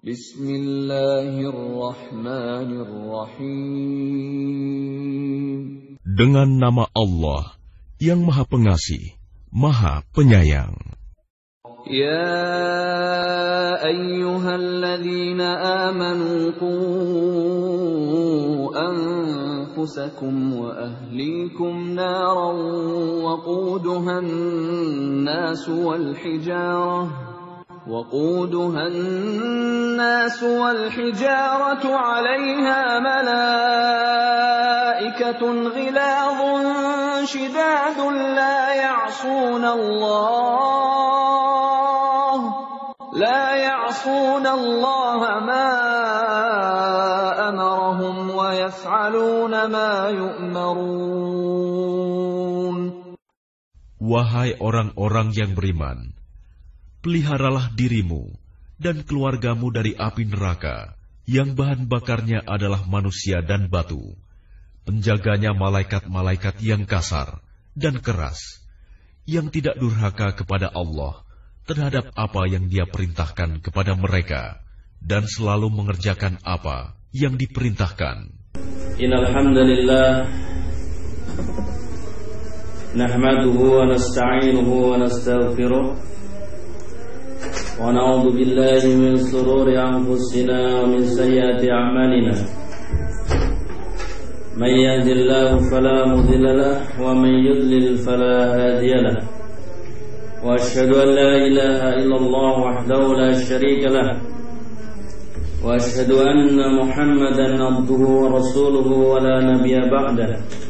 Bismillahirrahmanirrahim. Dengan nama Allah yang Maha Pengasih, Maha Penyayang. Ya ayyuhalladzina amanu qu anfusakum wa ahlikum naran waquduhan nasu wal hijarah وقودها الناس والحجارة عليها ملائكة غلاظ شداد لا يعصون الله ما أمرهم ويفعلون ما يؤمرون. Wahai orang-orang yang beriman, peliharalah dirimu dan keluargamu dari api neraka yang bahan bakarnya adalah manusia dan batu, penjaganya malaikat-malaikat yang kasar dan keras, yang tidak durhaka kepada Allah terhadap apa yang Dia perintahkan kepada mereka, dan selalu mengerjakan apa yang diperintahkan. Innal hamdalillah nahmaduhu wa nasta'inuhu wa nastaghfiruh wa na'udzu billahi min shururi anfusina wa min sayyiati a'malina. Man yahdihillahu fala mudilla lahu wa man yudlil fala hadiya lahu. Wa asyhadu an la ilaha illallah wahdahu la syarika lahu. Wa asyhadu anna Muhammadan abduhu wa rasuluhu wa la nabiyya ba'dahu.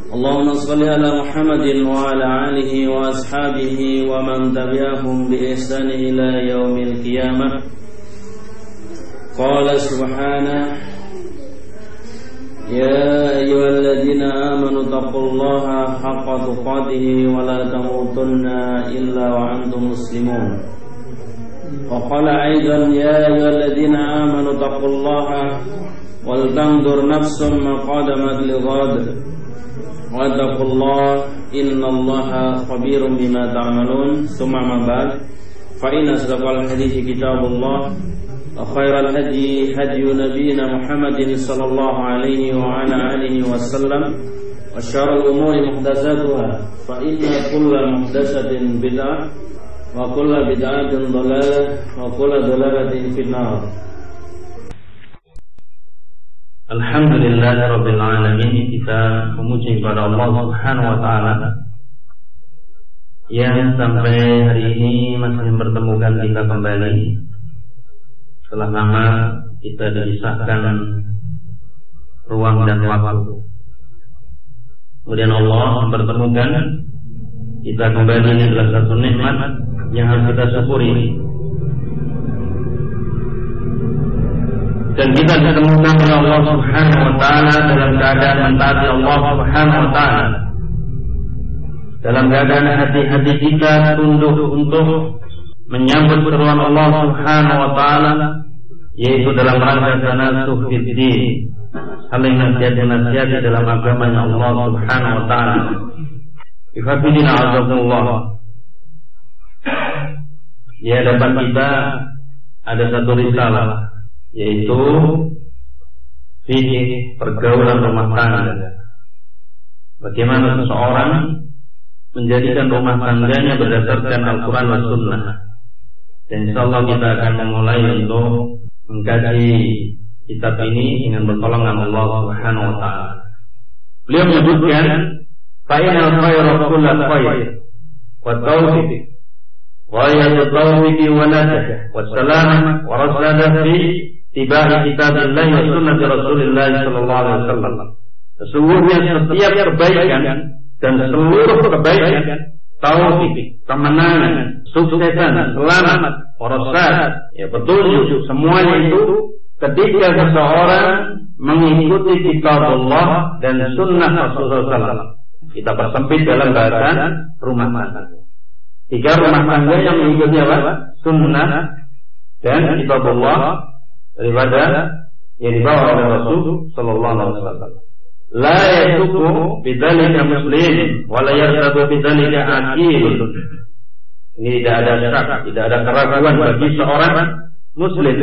Allahumma salli ala Muhammadin wa ala alihi wa ashabihi wa man tabi'ahum bi ihsan ila yaumil qiyamah. Qala subhanahu ya ayyuhalladzina amanu taqullaha haqqa tuqatih wa la tamutunna illa wa antum muslimun. Wa qala aidan ya ayyuhalladzina amanu taqullaha wal tanzur nafsum ma qaddamat lighad. Wattaqullah innallaha khabirum bima ta'malun. Tsumma ma ba'd, fa inna asdaqal hadithi kitabullah wa khairal hadi hadyu nabiyyina Muhammadin sallallahu alaihi wa ala alihi wasallam wa syarrul umuri muhdatsatuha fa inna kulla muhdatsatin bid'ah wa kulla bid'atin dhalalah wa kulla dhalalatin finnar. Alhamdulillahirabbil alamin. Kita memuji kepada Allah Subhanahu wa taala yang sampai hari ini masih mempertemukan kita kembali setelah lama kita dipisahkan ruang dan waktu. Kemudian Allah mempertemukan kita kembali. Ini adalah satu nikmat yang harus kita syukuri. Dan kita ditemukan oleh Allah Subhanahu wa taala dalam keadaan mentaati Allah Subhanahu wa taala, dalam keadaan hati-hati kita tunduk untuk menyambut seruan Allah Subhanahu wa taala, yaitu dalam rangka tanasuh fiddin, saling nasihat dalam agamanya Allah Subhanahu wa taala. Ifadilina azzakumullah. Di hadapan kita ada satu risalah, yaitu fikih pergaulan rumah tangga. Bagaimana seseorang menjadikan rumah tangganya berdasarkan Al-Quran dan Sunnah. Dan insyaallah kita akan memulai untuk mengkaji kitab ini dengan pertolongan Allah Subhanahu wa taala. Beliau menyebutkan fa'inal khayra kullu khair wa tawfiq wa yatawfiq wa najah wa salamah wa rasadah fi tibahi kitabillah wa sunnati Rasulillah sallallahu alaihi wasallam. Sesungguhnya setiap kebaikan dan seluruh kebaikan, taufik, kemenangan, suksesan, selamat, warasat, ya petunjuk, semuanya itu ketika seseorang mengikuti kitab Allah dan sunnah Rasulullah SAW. Kita persempit dalam bahasan rumah tangga. Tiga rumah tangga yang mengikuti apa? Sunnah dan kitab Allah daripada yang dibawa oleh Rasul sallallahu alaihi wasallam. La yasuku bidzalika muslim wa la yartabu bidzalika aqil. Ini tidak ada syak, tidak ada keraguan bagi seorang muslim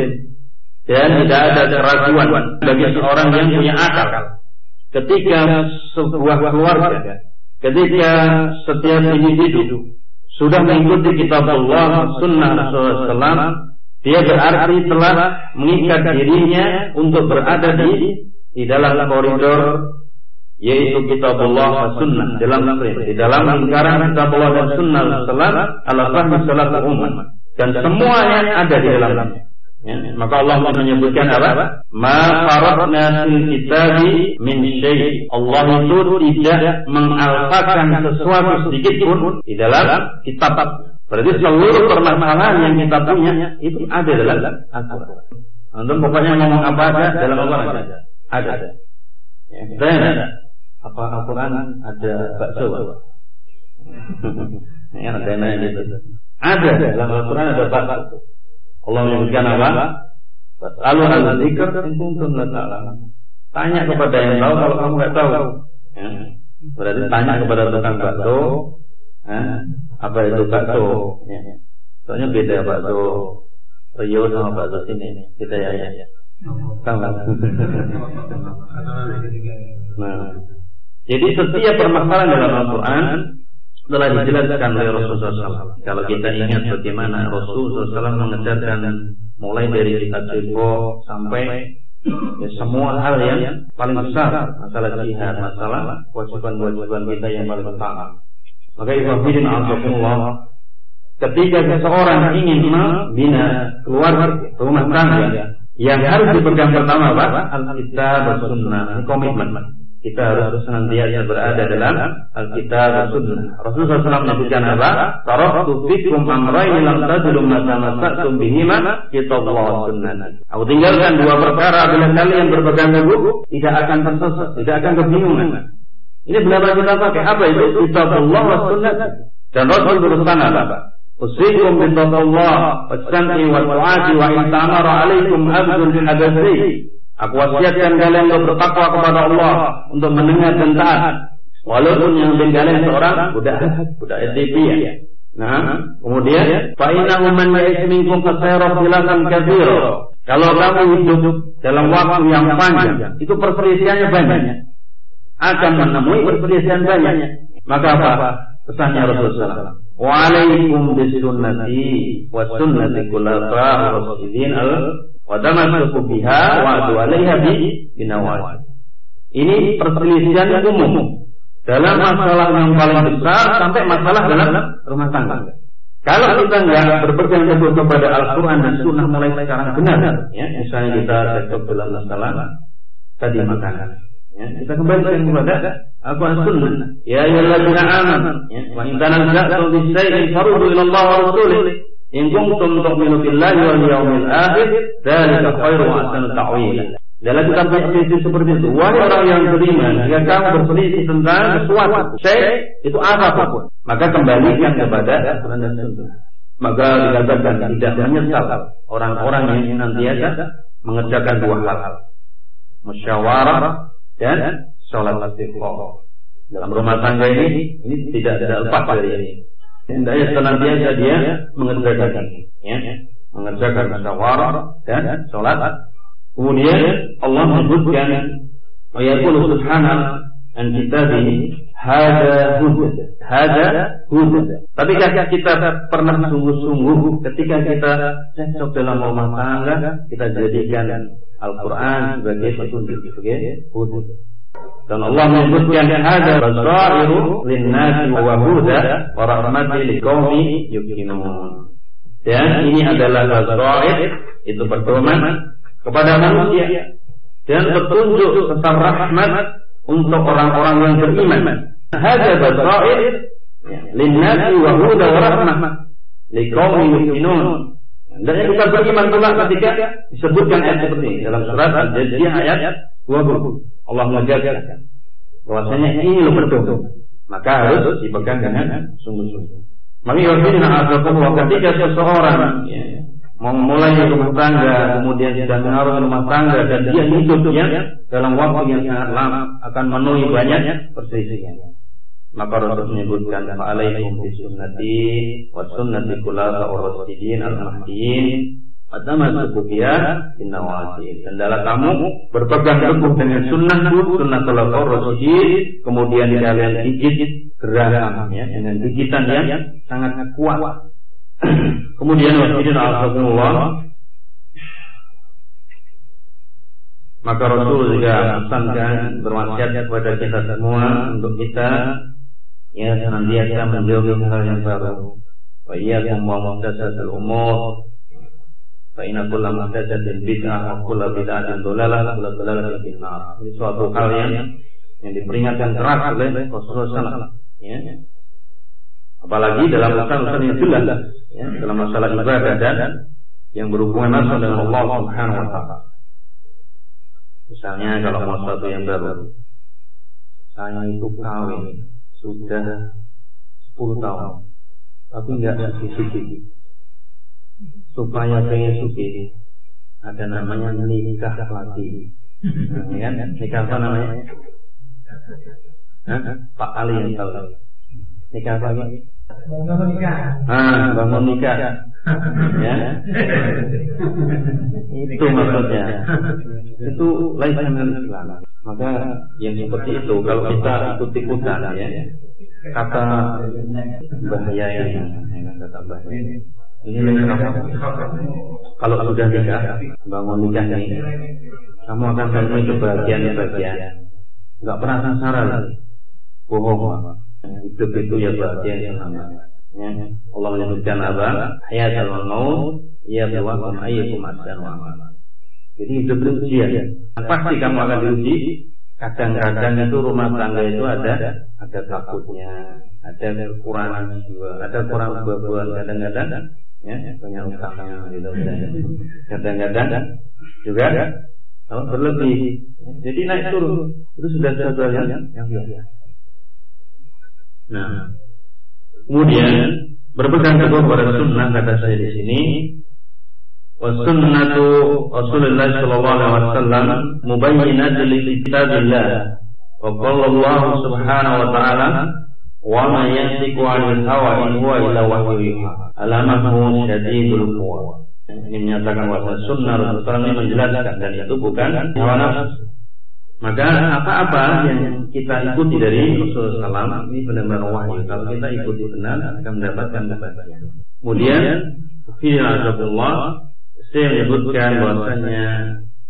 dan tidak ada keraguan bagi seorang yang punya akal ketika sebuah keluarga, ketika setiap individu sudah mengikuti kitab Allah, sunnah Rasulullah, dia berarti telah mengikat dirinya untuk berada di dalam koridor, yaitu kitab Allah dan sunnah, di dalam lingkaran kitab Allah dan sunnah Rasulullah ala fahmi salafus ummah, dan semuanya ada di dalamnya. Ya, maka Allah menyebutkan apa? Ma faratna fil kitabi min syai'. Allah itu tidak mengalahkan sesuatu sedikit pun di dalam kitab. Berarti seluruh permasalahan yang kita punya itu ada dalam Al-Quran. Antum pokoknya ngomong apa aja dalam Al-Quran ada. Ya, ada. Apa Al-Quran ada bakso? Ya, ada gitu. Ada dalam Al-Quran ada bakso. Allah menyebutkan apa? Lalu al-dzikr in kuntum la ta'lamun. Tanya kepada yang tahu kalau kamu enggak tahu. Ya. Berarti tanya kepada tukang bakso, apa itu bakso? Ya. Soalnya beda bakso Rio sama bakso sini. Beda ya. Sama. Nah, jadi setiap permasalahan dalam Al-Quran telah dijelaskan oleh Rasulullah SAW. Kalau kita ingat bagaimana Rasulullah SAW mengajarkan mulai dari kitab Sifo sampai semua hal yang paling besar, masalah jihad, masalah kewajiban-kewajiban kita yang paling utama. Maka ibadin Allah, ketika seseorang ingin membina keluarga, rumah tangga, yang harus dipegang pertama apa? Al-Kitab dan Sunnah. Ini komitmen. Kita harus senantiasa berada dalam Al-Kitab dan Sunnah. Rasulullah SAW menyebutkan apa? Taraktu fikum amrayn lam tadillu ma tamassaktum bihima kitabullah wa sunnah. Aku tinggalkan dua perkara bila kalian berpegang teguh tidak akan tersesat, tidak akan kebingungan. Ini benar-benar kita pakai apa itu? Kitabullah wa sunnah. Dan Rasul berusaha apa? Usikum bitabullah wa sam'i wa ta'ati wa in ta'amara alaikum abdul hadasi. Aku wasiatkan kalian untuk bertakwa kepada Allah, untuk mendengar dan taat, walaupun yang kalian seorang budak Ethiopia. Nah, kemudian fa innahu man ya'is minkum fasayara ikhtilafan katsira. Kalau kamu hidup dalam waktu yang panjang, itu perselisihannya banyak. Akan menemui perselisihan banyak. Maka apa? Pesannya Rasulullah. Wa alaikum bisunnati wa sunnati khulafa'ir rasyidin wa tamassaku biha wa adu 'alaiha binawajid. Ini perselisihan umum dalam masalah yang paling besar sampai masalah dalam rumah tangga. Kalau kita enggak berpegang teguh kepada Al-Quran dan Sunnah mulai sekarang benar, ya, misalnya kita cocok dalam masalah tadi makanan, ya, kita kembalikan kepada Al-Quran dan Sunnah. Ya ayyuhalladzina amanu, wa in tanaza'tum fi shay'in faruddu ila Allah wa rasulih. In kuntum tu'minu billahi wal yawmil akhir, dzalika khairu wa ahsanu ta'wila. Dalam kitab berselisih seperti itu, wahai orang yang beriman, jika kamu berselisih tentang sesuatu, itu apapun, maka kembalikan kepada Al-Quran dan Sunnah. Maka dikatakan tidak menyesal orang-orang yang senantiasa mengerjakan dua hal, musyawarah dan sholat istiqomah. Dalam rumah tangga ini tidak lepas dari ini. Hendaknya senantiasa dia mengerjakan ini, ya, mengerjakan musyawarah dan sholat. Kemudian Allah menyebutkan wa yaqulu subhanahu an kitabihi hada huda. Tapi kita pernah sungguh-sungguh ketika kita cocok dalam rumah tangga, kita jadikan Al-Quran sebagai petunjuk, sebagai huda. Dan Allah menyebutkan hada basairu lin-nasi wa huda wa rahmatil liqaumi yuqinun. Dan ini adalah basair, itu pedoman kepada manusia dan petunjuk serta rahmat untuk orang-orang yang beriman. Hada basair lin-nasi wa huda wa rahmah liqaumi yuqinun. Dan kita beriman pula ketika disebutkan ayat seperti ini dalam surat Al-Jathiyah ayat 20. Allah mengajarkan bahwasanya ini betul, maka harus dipegang dengan sungguh-sungguh. Maka ketika seseorang memulai rumah tangga, kemudian sudah mengarungi rumah tangga dan dia hidupnya dalam waktu yang sangat lama akan memenuhi banyak perselisihan, maka Rasul menyebutkan fa'alaikum bisunnati wa sunnati khulafa'ir rasyidin al-mahdiyyin Fatamassaku biha binnawajid. Hendaklah kamu berpegang teguh dengan sunnahku, sunnatul rasyidin, kemudian kalian gigit gerakam ya, dengan gigitan yang sangat kuat. Kemudian wasbidin alhamdulillah. Maka Rasul juga pesankan, berwasiat kepada kita semua untuk kita ya senantiasa menjauhi hal yang baru. Wa iyyakum wa muhdatsatil umur. Fa inna kulla muhdatsatin bid'ah wa kulla bid'atin dhalalah wa kulla dhalalatin fin nar. Ini suatu hal yang diperingatkan keras oleh Rasulullah sallallahu ya. Apalagi dalam urusan yang jelas ya, dalam masalah ibadah dan yang berhubungan langsung dengan Allah Subhanahu wa taala. Misalnya kalau mau sesuatu yang baru, saya itu kawin sudah 10 tahun, tapi nggak suki. Supaya pengen suki, ada namanya nikah lagi. Ya, nikah apa namanya? Pak Ali yang tahu. Nikah apa lagi? Bangun nikah. Bangun nikah. Ya. Itu maksudnya. Itu lain dengan Islam. Maka yang seperti itu kalau kita ikut-ikutan ya, kata bahaya ini, kata bahaya. Ini kalau sudah nikah, bangun nikah ini, kamu akan menemui kebahagiaan-kebahagiaan. Enggak pernah sengsara, bohong. Hidup itu ya bahagia yang namanya. Ya. Allah menyebutkan apa? Hayatul maut, ya biwakum ayyukum ahsanu amala. Jadi hidup itu ujian. Pasti kamu akan diuji. Kadang-kadang itu rumah tangga itu ada takutnya, ada kekurangan jiwa, ada kurang buah-buahan kadang-kadang, ya banyak utangnya gitu. Kadang-kadang juga kalau berlebih, jadi naik turun itu sudah sesuatu yang biasa. Nah, kemudian berpegang teguh pada sunnah kata saya di sini. Wasunnatu Rasulullah sallallahu alaihi wasallam mubayyinatun li kitabillah. Wa qala Allah subhanahu wa ta'ala wa ma yantiqu 'anil hawa in huwa illa wahyun yuha. Alamahu syadidul quwa. Ini menyatakan bahwa sunnah Rasulullah ini menjelaskan dan itu bukan hawa nafsu. Maka apa-apa yang kita ikuti dari Rasulullah SAW ini benar-benar wahyu. Kalau kita ikuti benar akan mendapatkan kebahagiaan. Kemudian Rasulullah saya menyebutkan bahwasanya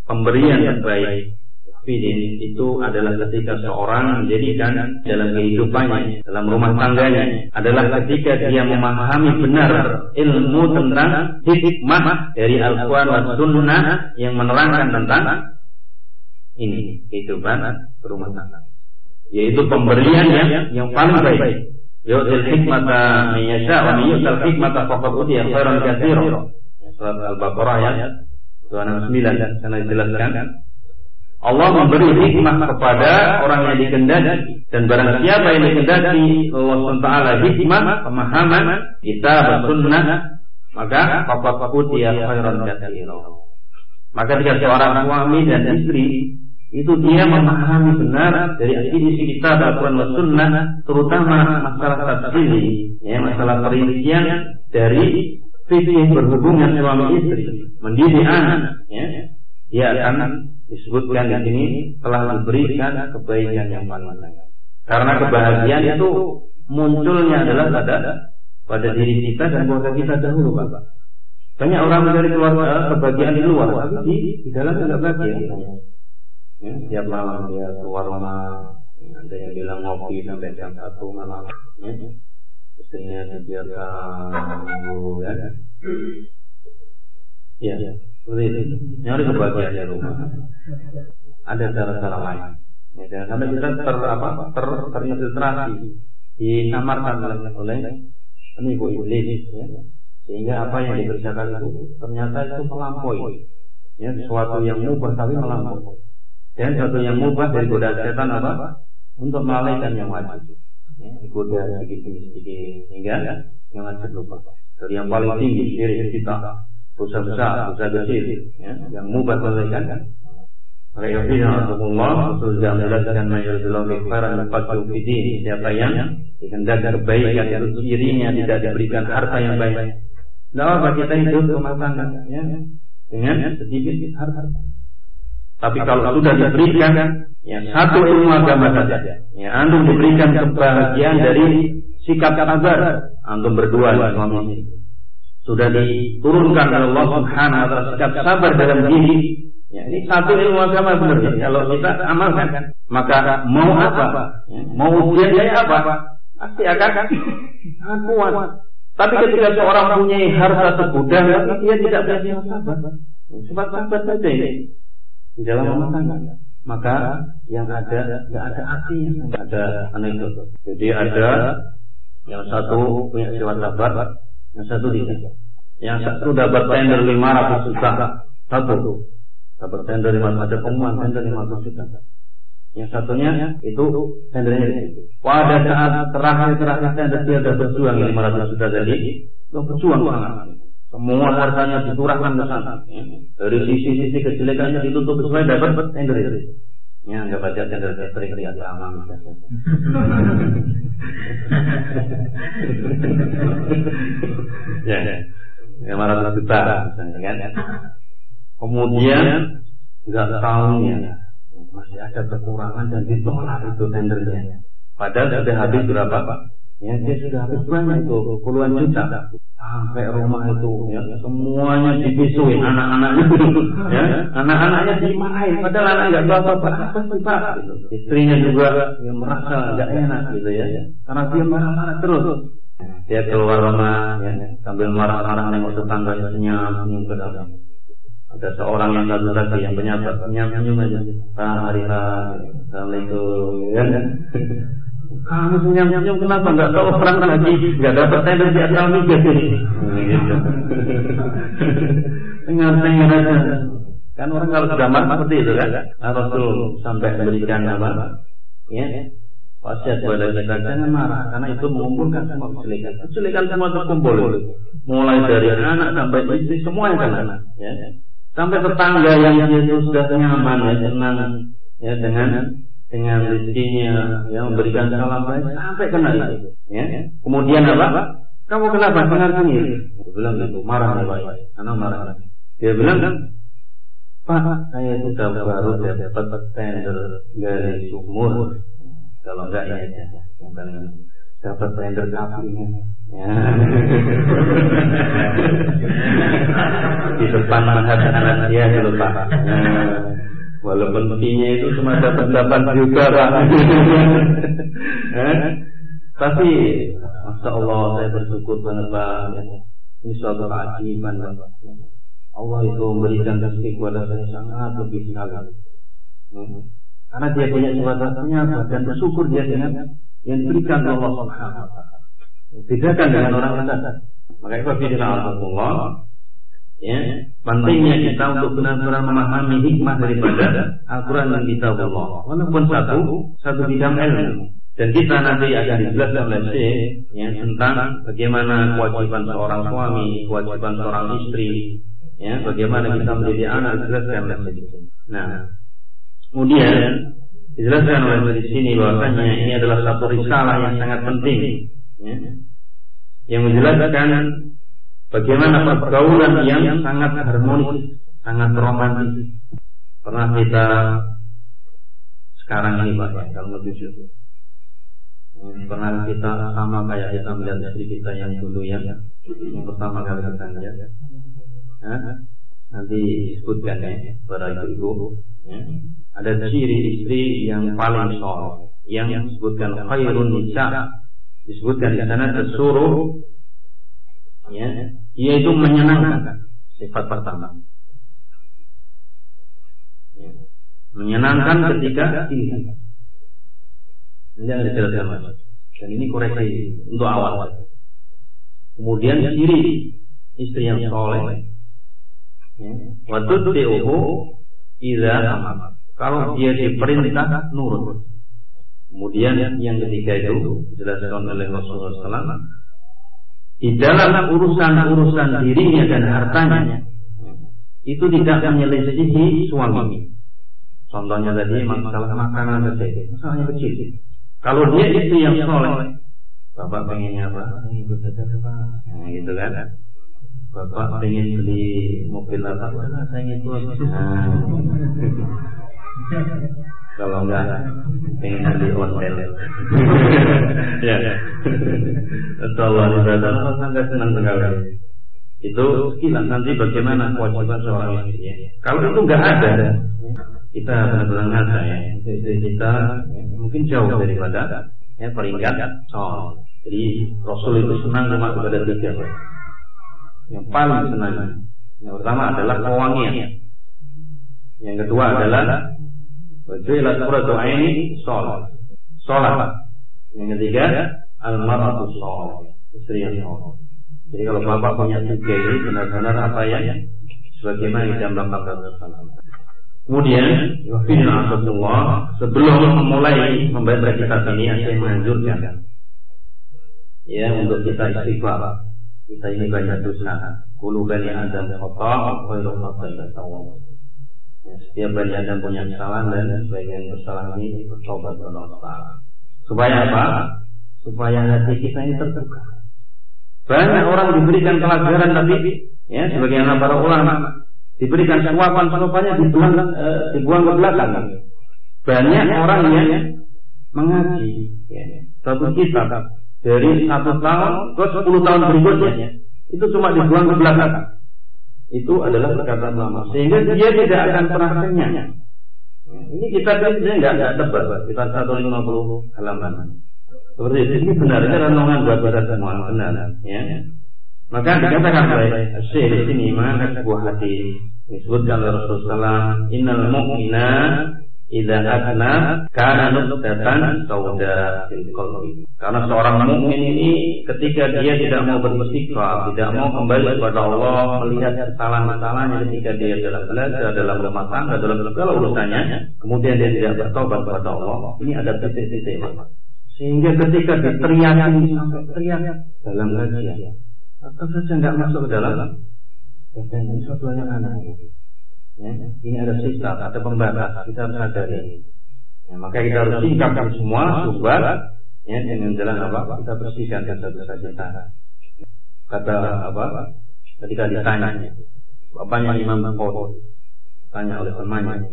pemberian terbaik itu adalah ketika seorang menjadikan dalam kehidupannya, dalam rumah tangganya, adalah ketika dia memahami benar ilmu tentang hikmah dari Al-Quran dan Sunnah yang menerangkan tentang ini kehidupan rumah tangga, yaitu pemberian yang paling baik. Yu'til hikmata man yasha wa man yu'tal hikmata faqad utiya khairan katsiran. Surat Al-Baqarah ayat 269 sana dijelaskan Allah memberi hikmah kepada orang yang dikehendaki, dan barang siapa yang dikehendaki Allah SWT hikmah, pemahaman kitab sunnah, maka faqad utiya khairan katsiran. Maka jika seorang suami dan istri itu dia memahami benar dari isi kitab Al-Quran dan Sunnah, terutama masalah tafsir, ya, masalah perincian dari fikih berhubungan suami istri, mendidik anak, ya, dia akan disebutkan di sini telah diberikan kebaikan yang paling banyak. Karena kebahagiaan itu munculnya adalah pada diri kita dan keluarga kita dahulu, Bapak. Banyak orang mencari keluarga kebahagiaan di luar, tapi di dalam tidak bahagia. Ya, tiap malam dia keluar rumah, ada yang bilang ngopi sampai jam 1 malam, ya. Istrinya dibiarkan nunggu, ya. Ya, seperti itu. Nyari kebahagiaan di rumah. Ada cara-cara lain. Ya, jangan sampai kita terinfiltrasi, disamarkan oleh penipu iblis, ya. Sehingga apa yang dikerjakan itu ternyata itu melampaui, ya, sesuatu yang mubah tapi melampaui. Dan sesuatu yang mubah dari godaan setan apa? Untuk melalaikan yang wajib. Ya, digoda sedikit-sedikit hingga yang wajib lupa. Dari yang paling tinggi syirik kita, dosa besar, dosa kecil, ya, yang mubah melalaikan. Maka ya Allah sudah menjelaskan mayoritas khairan faqul fidin. Siapa yang dikehendaki kebaikan itu cirinya tidak diberikan harta yang baik, Tidak apa kita hidup rumah tangga ya, dengan sedikit harta. Tapi kalau sudah diberikan ya, satu ilmu agama saja, ya, antum diberikan kebahagiaan dari sikap sabar antum berdua suami istri. Sudah diturunkan oleh Allah Subhanahu wa taala sikap sabar dalam diri. Ya, ini satu ilmu agama benar ya. Kalau kita amalkan, maka mau apa? Ya, mau ujian kayak apa? Pasti akan kuat. Tapi ketika seorang punya harta segudang, dia tidak bisa sabar. Sebab sabar saja ini di dalam rumah tangga. Maka yang ada tidak ada artinya, tidak ada anekdot. Jadi ada yang satu punya sifat sabar, yang satu tidak. Yang satu dapat tender 500 juta, satu dapat tender 500, ada pengumuman tender 500 juta. Yang satunya itu tendernya itu. Pada saat terakhir tender dia sudah berjuang 500 juta tadi, itu berjuang sangat. Semua hartanya diturahkan ke sana. Dari sisi-sisi kejelekannya ditutup supaya dapat tender itu. Ya, enggak baca tender catering di agama misalnya. Ya, 500 juta misalnya kan. Kemudian enggak tahunya masih ada kekurangan dan ditolak itu tendernya. Padahal sudah habis berapa Pak? Ya, dia sudah habis banyak itu, puluhan juta. Sampai rumah itu ya, semuanya dibisuin anak-anaknya. Ya, anak-anaknya dimarahin padahal anak enggak tahu apa-apa. Apa sih Pak? Gitu. Istrinya juga ya, merasa enggak enak gitu ya. Karena dia marah-marah terus. Dia keluar rumah ya, sambil marah-marah nengok tetangganya senyum ke dalam. Ada seorang yang satu lagi yang penyapa senyum aja. Hari Assalamualaikum ya kan. Kamu senyum kenapa? Enggak tahu orang lagi enggak dapat tender di asal migas ini. Gitu. Dengar aja. Kan orang kalau sudah marah seperti itu kan. Rasul sampai memberikan apa? Ya. Wasiat kepada kita jangan marah karena itu mengumpulkan semua kejelekan. Kejelekan semua terkumpul. Mulai dari anak sampai istri semuanya kena. Ya. Sampai tetangga yang dia sudah nyaman ya, senang ya dengan rezekinya ya, memberikan salam baik sampai kena itu ya. Kemudian apa? Kamu kenapa dengar-dengar? Dia bilang gitu, marah nih Pak. Anak marah. Dia bilang kan, Pak, saya sudah baru dapat tender dari sumur. Kalau enggak ya yang paling dapat tender kapinya. Ya. Di depan anak dia ya Pak. Walaupun fee-nya itu cuma dapat 8 juta Pak. Tapi Masya Allah saya bersyukur banget Pak. Ini suatu keajaiban Pak. Allah itu memberikan rezeki kepada saya sangat lebih sekali. Karena dia punya sifatnya dan bersyukur dia dengan yang diberikan Allah Subhanahu wa taala. Bedakan dengan orang lain. Maka itu Allah. Ya, pentingnya kita untuk benar-benar memahami hikmah daripada Al-Quran dan kitab Allah. Walaupun satu bidang ilmu. Dan kita nanti akan dijelaskan oleh Syekh ya, tentang bagaimana kewajiban seorang suami, kewajiban seorang istri, ya, bagaimana kita mendidik anak dijelaskan oleh Syekh. Nah, kemudian dijelaskan oleh di sini bahwasanya ini adalah satu risalah yang sangat penting, ya, yang menjelaskan bagaimana pergaulan yang sangat harmonis, sangat romantis. Pernah kita sekarang ini Pak, ya, kalau jujur, pernah kita sama kayak kita melihat istri kita yang dulu yang pertama kali kita lihat. Nanti disebutkan ya para ibu-ibu. Ya. Ada ciri istri yang paling soleh, yang disebutkan khairun nisa, disebutkan di sana tersuruh. Ya, yaitu menyenangkan sifat pertama. Ya. Menyenangkan ketika diri. Ini yang dijelaskan Mas. Dan ini koreksi untuk awal. Kemudian ciri istri yang soleh. Ya. Wa tudbi'uhu idza amara. Kalau dia diperintah nurut. Kemudian yang ketiga itu dijelaskan oleh Rasulullah SAW. Di dalam urusan dirinya dan hartanya itu tidak menyelisihi suami. Contohnya tadi masalah makanan saja, masalahnya kecil. Kalau dia istri yang soleh, bapak pengennya apa? Ikut saja Pak. Nah, gitu kan? Bapak pengen beli mobil apa? Saya ingin kalau enggak pengen beli ontel. Ya. Allah sangat senang sekali. Itu sekilas nanti bagaimana kewajiban seorang istri. Kalau itu enggak ada, kita benar-benar ngata ya. Istri kita mungkin jauh daripada peringkat soal. Jadi Rasul itu senang cuma kepada 3. Yang paling senang. Yang pertama adalah pewangian. Yang kedua adalah wajilat qurratu aini sholat. Yang ketiga al-mar'atu sholat, istri yang sholat. Jadi kalau bapak punya 3 ini benar-benar apa ya? Sebagaimana yang dilakukan Rasulullah. Kemudian, sebelum memulai membaca kitab ini, saya menganjurkan ya untuk kita istighfar. Kita ini banyak dosa. Qulu bani Adam khata' khairu khata'i tawab. Setiap bani Adam punya kesalahan dan sebagian kesalahan ini bertobat kepada Allah. Supaya apa? Supaya hati kita ini terbuka. Banyak orang diberikan pelajaran tapi ya sebagaimana para ulama diberikan suapan-suapannya dibuang ke belakang. Banyak orang yang mengaji satu kitab dari 1 tahun ke 10 tahun berikutnya itu cuma dibuang ke belakang. Itu adalah perkataan ulama sehingga dia tidak akan pernah kenyang. Ini kitab ini enggak tebal, kitab 150 halaman. Seperti ini benar, ini renungan buat kita semua benar ya. Maka dikatakan oleh Syekh di sini mana sebuah hadis disebutkan oleh Rasulullah, innal mu'mina idza adna kana nuqtatan sauda fil qalbi. Karena seorang mukmin ini ketika dia tidak mau beristighfar, tidak mau kembali kepada Allah, melihat kesalahan-kesalahannya ketika dia dalam belajar, dalam rumah tangga, dalam segala urusannya, kemudian dia tidak bertobat kepada Allah, ini ada titik-titik. Sehingga ketika diteriaki sampai teriak dalam kajian, tetap saja tidak masuk ke dalam katanya ini suatu yang aneh. Ya, ini ada sisa, ada pembatas, kita harus sadari. Ya, maka kita harus singkapkan semua subhat ya, dengan jalan apa? Kita bersihkan dosa-dosa kita. Kata apa? Ketika ditanya, bapaknya Imam Bukhari tanya oleh temannya,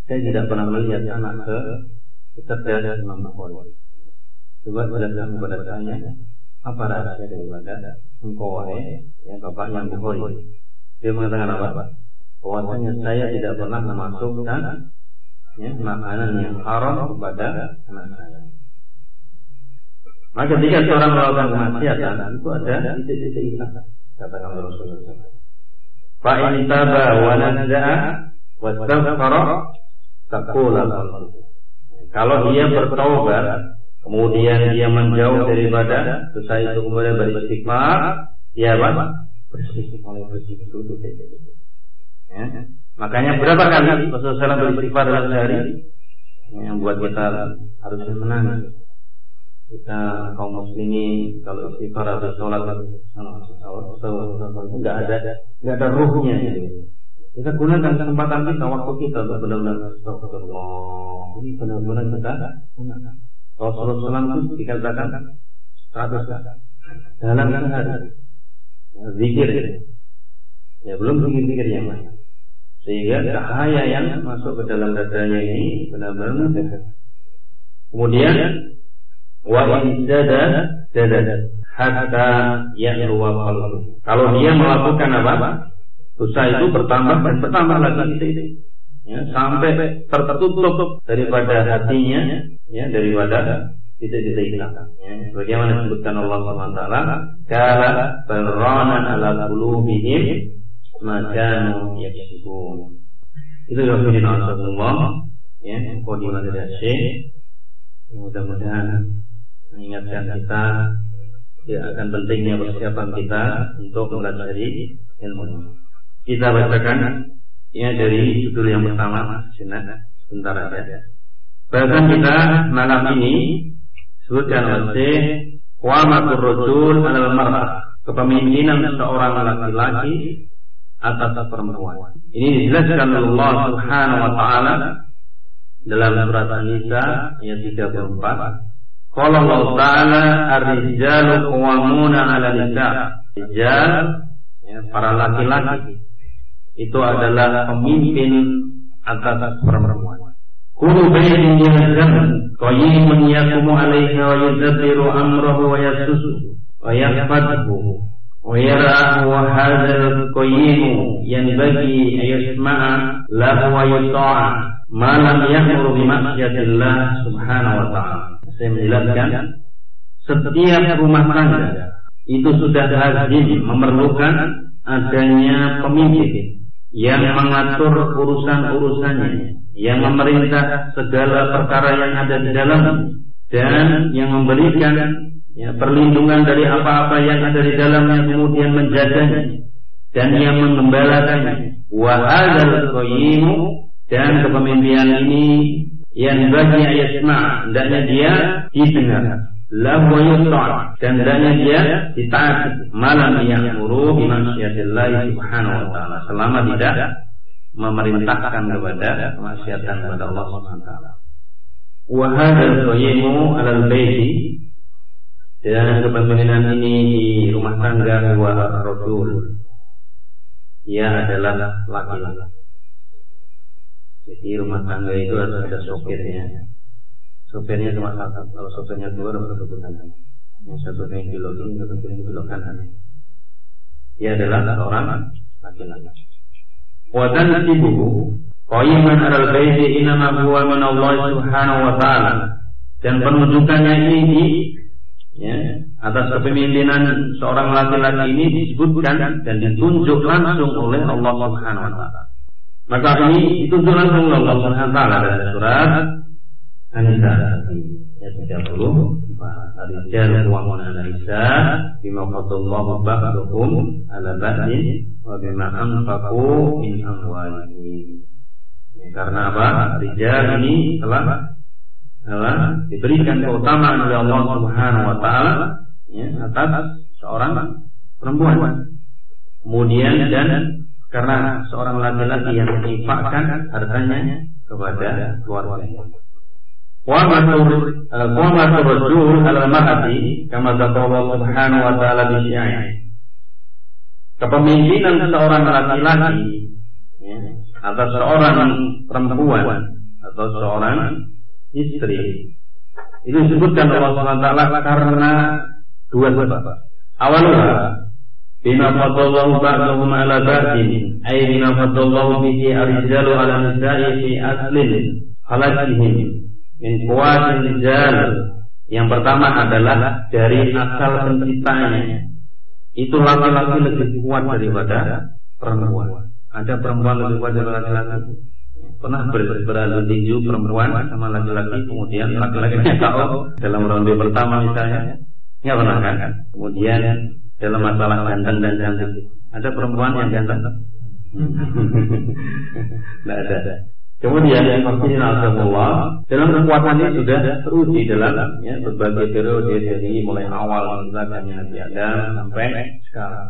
saya tidak pernah melihat anak kecerdasan Imam Bukhari. Coba jelaskan kepada saya apa rahasia daripada engkau wahai ya bapaknya Bukhari. Dia mengatakan apa? Bahwasanya saya tidak pernah memasukkan ya, makanan yang haram kepada anak saya. Maka ketika seorang melakukan kemaksiatan itu ada titik-titik hilang. Katakan Rasulullah. Fa in taba wa naza'a wastaghfara taqula. Kalau dia bertaubat kemudian dia menjauh daripada dosa itu kemudian beristighfar, dia apa? Beristighfar itu. Ya. Makanya berapa kali Rasulullah SAW beristighfar dalam sehari yang buat kita harusnya menangis. Kita kaum muslimin kalau istighfar atau sholat nggak ada ruhnya. Kita gunakan kesempatan kita, waktu kita untuk benar-benar astagfirullah. Ini benar-benar kita gunakan. Rasulullah SAW dikatakan 100 dalam sehari zikir ya belum zikir yang lain. Sehingga cahaya yang masuk ke dalam dadanya ini benar-benar mendekat. Kemudian wa in jada hatta ya'ruwa qalbu. Kalau dia melakukan apa? Dosa itu bertambah dan bertambah lagi ya, sampai tertutup daripada hatinya ya, daripada titik-titik hilang. Ya, sebagaimana disebutkan Allah SWT, kala barranan ala qulubihim makanu yaksibun. Itu Rasulullah ya, qadimah dari Syekh. Mudah-mudahan mengingatkan kita ya, akan pentingnya persiapan kita untuk mempelajari ilmu. Kita bacakan ya dari judul yang pertama sebentar aja. Bahasan kita malam ini sebutkan oleh qamatur rajul 'alal mar'ah, kepemimpinan seorang laki-laki atas perempuan. Ini dijelaskan oleh Allah Subhanahu wa taala dalam surat An-Nisa ayat 34. Qala Allah Ta'ala ar-rijalu qawwamuna 'ala an-nisa. Rijal para laki-laki itu adalah pemimpin atas perempuan. Kullu baitin yahzam qayyimun yaqumu 'alaiha wa yudabbiru amrahu wa yasusu wa yahfadhu wa yara'u wa hadzal qayyimu yanbaghi an yasma'a lahu wa yuta'a ma lam ya'muru bi ma'siyatillah subhanahu wa ta'ala. Saya menjelaskan, setiap rumah tangga itu sudah lazim memerlukan adanya pemimpin yang mengatur urusan-urusannya, yang memerintah segala perkara yang ada di dalamnya, dan yang memberikan perlindungan dari apa-apa yang ada di dalamnya, kemudian menjaganya dan yang mengembalakannya. Wa hadzal qayyimu, dan kepemimpinan ini yang bagi yasma', hendaknya dia didengar, lahu yuta', dan hendaknya dia ditaati, malam ya'muru bi ma'siyatillahi subhanahu wa ta'ala, selama tidak memerintahkan kepada kemaksiatan kepada Allah Subhanahu wa taala. Wa hadzal qayyimu 'alal baiti, dan kepemimpinan ini di rumah tangga wa ar-rajul, ia adalah laki-laki. Jadi rumah tangga itu harus ada sopirnya. Sopirnya cuma satu. Kalau sopirnya dua, harus satu kanan. Yang satu yang belok kiri, satu yang belok kanan. Dia adalah seorang laki-laki. Wa tansibuhu qayyiman 'alal baiti innama huwa min Allah subhanahu wa ta'ala. Dan penunjukannya ini atas kepemimpinan seorang laki-laki ini disebutkan dan ditunjuk langsung oleh Allah Subhanahu wa ta'ala. Maka ini ditunjuk langsung oleh Allah Subhanahu wa ta'ala dalam surat An-Nisa ayat 30. Ar-rijalu qawwamuna 'ala an-nisaa bima faddala ba'dahum 'ala ba'din wa bima anfaqu min amwalihim. Karena apa? Rijal ini telah diberikan keutamaan oleh Allah Subhanahu wa ta'ala atas seorang perempuan. Kemudian dan karena seorang laki-laki yang menginfakkan hartanya kepada keluarganya. Wa matur rajul al-mar'ati kama dzakara Allah Subhanahu wa ta'ala bi syi'ai. Kepemimpinan seorang laki-laki atas seorang perempuan atau seorang istri itu disebutkan Allah SWT karena dua sebab. Awalnya bima fadallahu ba'dahum 'ala ba'din, ay bima fadallahu bihi ar-rijalu 'ala nisa'i fi aslin khalaqihim min quwwatil rijal. Yang pertama adalah dari asal penciptaannya, itu laki-laki lebih kuat daripada perempuan. Ada perempuan lebih kuat daripada laki-laki. Pernah beradu tinju perempuan sama laki-laki, kemudian laki-lakinya tahu dalam ronde pertama misalnya, nggak pernah kan? Kemudian dalam masalah ganteng dan cantik, ada perempuan yang ganteng? Nggak ada. Kemudian Allah dalam kekuatan ini sudah teruji dalam berbagai periode dari mulai awal misalnya Nabi Adam sampai sekarang.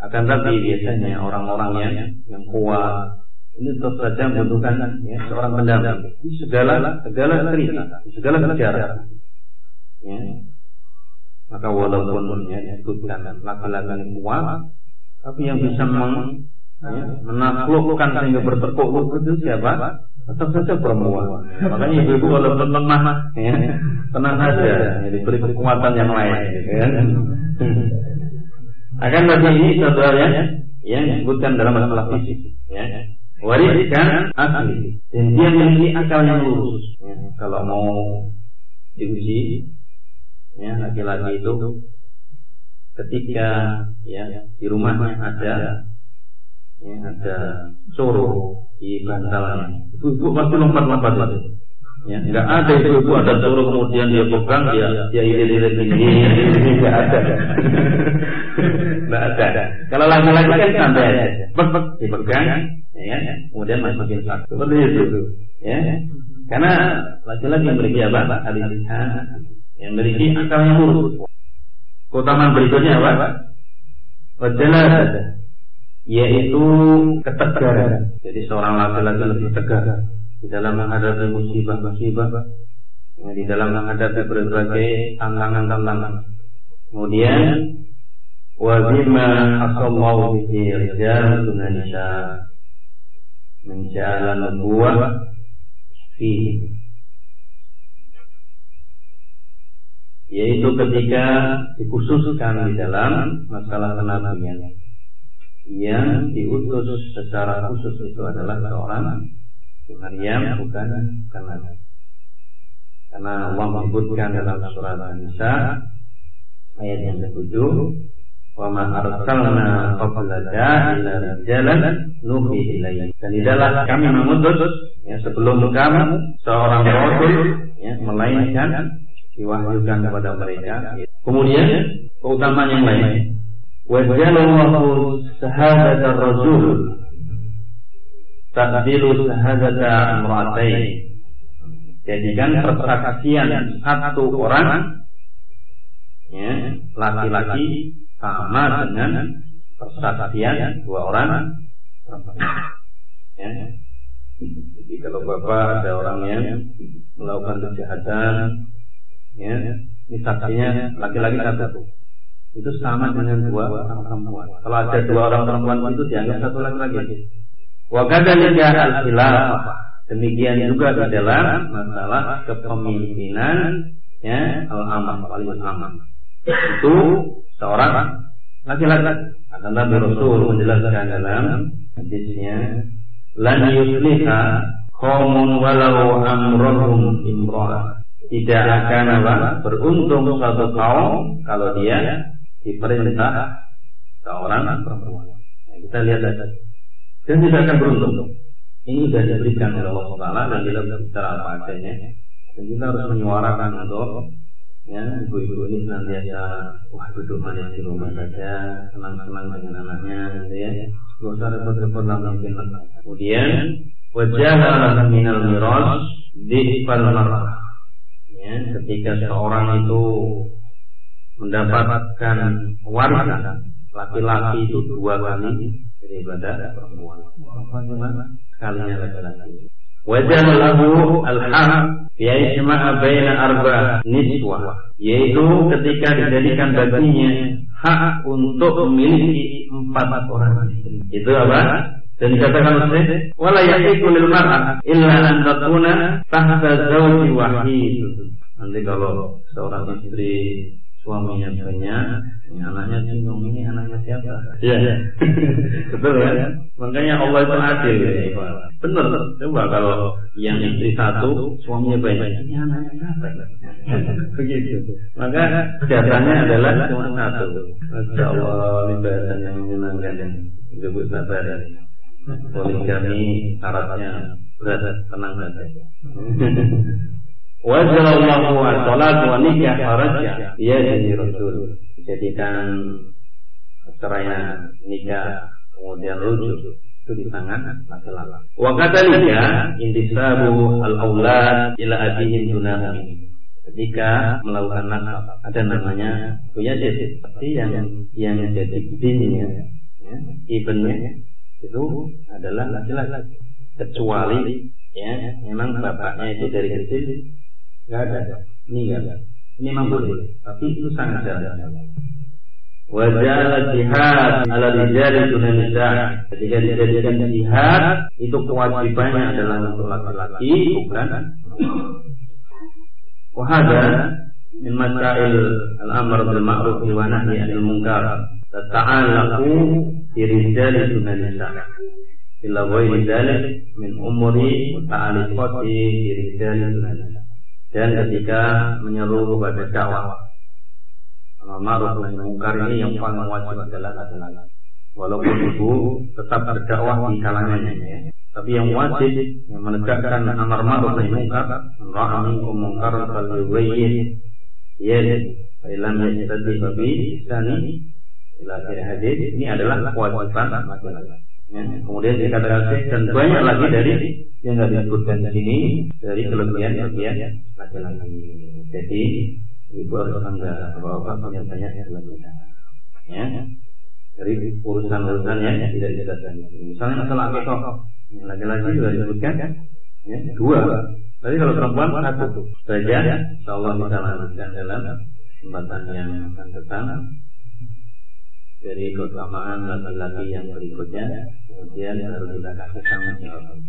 Akan tapi biasanya orang-orang yang kuat ini tetap saja membutuhkan seorang pendamping di segala cerita, di segala sejarah. Maka walaupun disebutkan laki-laki yang kuat, tapi yang bisa menaklukkan sehingga bertekuk lutut itu siapa? Tetap saja perempuan. Makanya ibu-ibu walaupun lemah, tenang saja, diberi kekuatan yang lain. Akan tapi ini saudaranya yang disebutkan dalam masalah fisik. Wariskan asli, dan dia memiliki akal yang lurus. Kalau mau diuji, laki-laki itu ketika di rumahnya ada coro di bantalnya, ibu pasti lompat-lompat itu. Nggak ada ibu ada coro kemudian dia pegang, dia irit-irit ini, nggak ada. Nggak ada. Kalau laki-laki kan santai aja, dipegang. Kemudian masukin satu seperti itu, karena laki-laki yang memiliki apa? Al-lisan, yang memiliki akal yang lurus. Keutamaan berikutnya apa? Wajalah, yaitu ketegaran. Jadi seorang laki-laki lebih tegar di dalam menghadapi musibah-musibah, di dalam menghadapi berbagai tantangan-tantangan. Kemudian wa bima asallahu bihi rijal dunanisa menjala nubuwah fihi, yaitu ketika dikhususkan di dalam masalah kenabian. Yang diutus secara khusus itu adalah seorang Maryam, bukan nabi. Karena Allah menyebutkan dalam surat An-Nisa ayat yang ke-7, wa ma arsalna qablaka illa rijalan nuhi ilaihi. Dan tidaklah kami mengutus sebelum kamu seorang rasul melainkan diwahyukan kepada mereka. Kemudian keutamaan yang lain, wa jalallahu sahadatar rasul ta'dilu sahadata imra'atain. Jadikan persaksian satu orang laki-laki sama dengan persaksian dua orang perempuan. Jadi kalau bapak ada orang yang melakukan kejahatan, ini saksinya laki-laki satu, itu sama dengan dua orang perempuan. Kalau ada dua orang perempuan itu dianggap satu laki-laki. Wa kadzalika al-khilafah. Demikian juga di dalam masalah kepemimpinan al-amr wal-amr. Itu seorang laki-laki. Akan Nabi Rasul menjelaskan dalam hadisnya, lan yusliha qaumun walau amrahum imra'ah. Tidak akan beruntung suatu kaum kalau dia diperintah seorang perempuan. Kita lihat saja. Dan tidak akan beruntung. Ini sudah diberikan oleh Allah Taala dan kita bicara apa adanya. Dan kita harus menyuarakan untuk ibu-ibu ini senantiasa duduk manis di rumah saja, senang-senang dengan anaknya, gitu ya. Gak usah repot-repot lah mungkin. Kemudian wajah minal miras di marah. Ketika seorang itu mendapatkan warisan laki-laki itu dua kali daripada perempuan. Sekalinya laki-laki. Wajah lahu al-haq yajma'a baina arba niswah, yaitu ketika dijadikan baginya hak untuk memiliki 4 orang istri. Itu apa? Dan dikatakan oleh wala yaqiqu lil mar'ah illa an takuna tahta zawji wahid. Nanti kalau seorang istri suaminya banyak, anaknya bingung, ini anaknya siapa? Iya. Betul ya? Makanya Allah itu adil ya. Benar. Coba kalau yang istri satu, suaminya banyak, ini anaknya siapa? Begitu. Maka datanya adalah cuma satu. Masya Allah, ibadah yang menyenangkan. Ibu sabar. Poligami syaratnya berat, tenang saja. Wajallahu as-salat wa nikah faraja ya jadi Rasul. Jadikan perceraian, nikah, kemudian rujuk itu di tangan laki-laki. Wa kadzalika intisabu al-aulad ila abihim dunahum. Ketika melakukan nasab, ada namanya punya jadi yang jadi binnya, ibnnya itu adalah laki-laki, kecuali memang bapaknya itu dari kecil nggak ada, ini nggak ada, ini memang boleh, tapi itu sangat jarang. Wajah jihad ala rijal dunan nisa. Ketika dijadikan jihad, itu kewajibannya adalah untuk laki-laki, bukan. Wahada min masail al-amr bil ma'ruf wa nahy 'anil munkar tata'allaqu bi rijal dunan nisa. Illa ghairi dzalik min umuri muta'alliqati bi rijal dunan nisa. Dan ketika menyeru kepada dakwah ma'ruf nahi munkar ini yang paling wajib adalah laki-laki. Walaupun ibu tetap berdakwah di kalangannya, tapi yang wajib yang menegakkan amar ma'ruf nahi munkar, ra'a minkum munkaran falyughayyir biyadihi, fa illam yastati' bi lisanihi ila akhir hadis. Ini adalah kewajiban laki-laki. Kemudian dikatakan dan banyak lagi dari yang tidak disebutkan di sini dari kelebihan-kelebihan laki-laki. Jadi ibu harus bangga bahwa yang banyak laki-laki. Dari urusan-urusan yang tidak dijelaskan. Misalnya masalah akikah, laki-laki juga disebutkan, dua. Tapi kalau perempuan satu saja. Insyaallah kita lanjutkan dalam kesempatan yang akan datang. dari keutamaan laki-laki yang berikutnya, kemudian baru kita kasih tanggung jawab.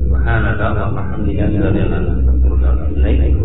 Subhanallah wa bihamdihi, asyhadu an la ilaha illa anta, astaghfiruka wa atubu ilaik.